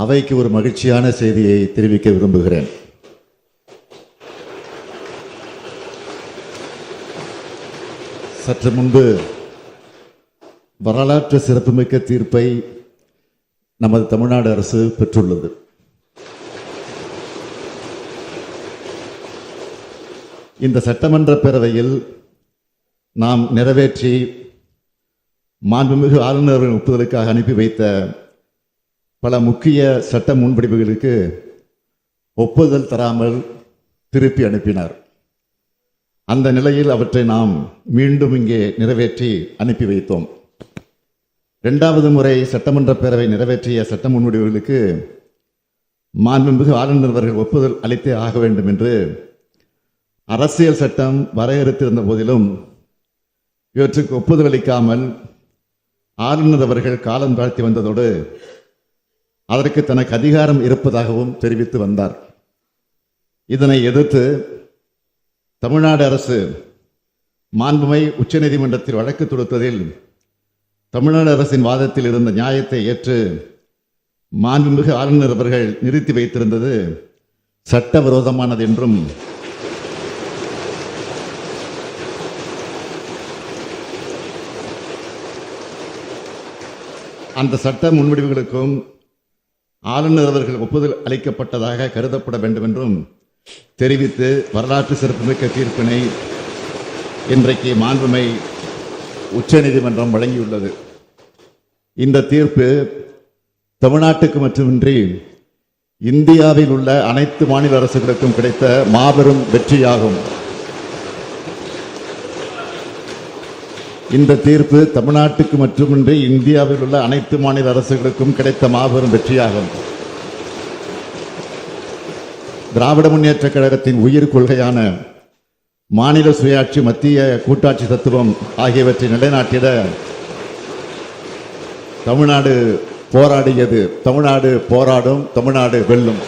அவைக்கு ஒரு மகிழ்ச்சியான செய்தியை தெரிவிக்க விரும்புகிறேன். சற்று முன்பு வரலாற்று சிறப்புமிக்க தீர்ப்பை நமது தமிழ்நாடு அரசு பெற்றுள்ளது. இந்த சட்டமன்ற பேரவையில் நாம் நிறைவேற்றி மாண்புமிகு ஆளுநரின் ஒப்புதலுக்காக அனுப்பி வைத்த பல முக்கிய சட்ட முன்வடிவுகளுக்கு ஒப்புதல் தராமல் திருப்பி அனுப்பினார். அந்த நிலையில் அவற்றை நாம் மீண்டும் இங்கே நிறைவேற்றி அனுப்பி வைத்தோம். இரண்டாவது முறை சட்டமன்ற பேரவை நிறைவேற்றிய சட்ட முன்வடிவுகளுக்கு மாண்புமிகு ஆளுநர் அவர்கள் ஒப்புதல் அளித்தே ஆக வேண்டும் என்று அரசியல் சட்டம் வரையறுத்திருந்த போதிலும் இவற்றுக்கு ஒப்புதல் அளிக்காமல் ஆளுநர் அவர்கள் காலம் தாழ்த்தி வந்ததோடு அதற்கு தனக்கு அதிகாரம் இருப்பதாகவும் தெரிவித்து வந்தார். இதனை எதிர்த்து தமிழ்நாடு அரசு மாண்புமை உச்சநீதிமன்றத்தில் வழக்கு தொடுத்ததில் தமிழ்நாடு அரசின் வாதத்தில் இருந்த நியாயத்தை ஏற்று மாண்புமிகு ஆளுநர் அவர்கள் நிறுத்தி வைத்திருந்தது சட்டவிரோதமானது என்றும் அந்த சட்ட முன்வடிவுகளுக்கும் ஆளுநர் அவர்கள் ஒப்புதல் அளிக்கப்பட்டதாக கருதப்பட வேண்டும் என்றும் தெரிவித்து வரலாற்று சிறப்புமிக்க தீர்ப்பினை இன்றைக்கு மாண்புமை உச்சநீதிமன்றம் வழங்கியுள்ளது. இந்த தீர்ப்பு தமிழ்நாட்டுக்கு மட்டுமின்றி இந்தியாவில் உள்ள அனைத்து மாநில அரசுகளுக்கும் கிடைத்த மாபெரும் வெற்றியாகும். இந்த தீர்ப்பு தமிழ்நாட்டுக்கு மட்டுமின்றி இந்தியாவில் உள்ள அனைத்து மாநில அரசுகளுக்கும் கிடைத்த மாபெரும் வெற்றியாகும். திராவிட முன்னேற்ற கழகத்தின் உயிர் கொள்கையான மாநில சுயாட்சி, மத்திய கூட்டாட்சி தத்துவம் ஆகியவற்றை நிலைநாட்டிட தமிழ்நாடு போராடியது. தமிழ்நாடு போராடும், தமிழ்நாடு வெல்லும்.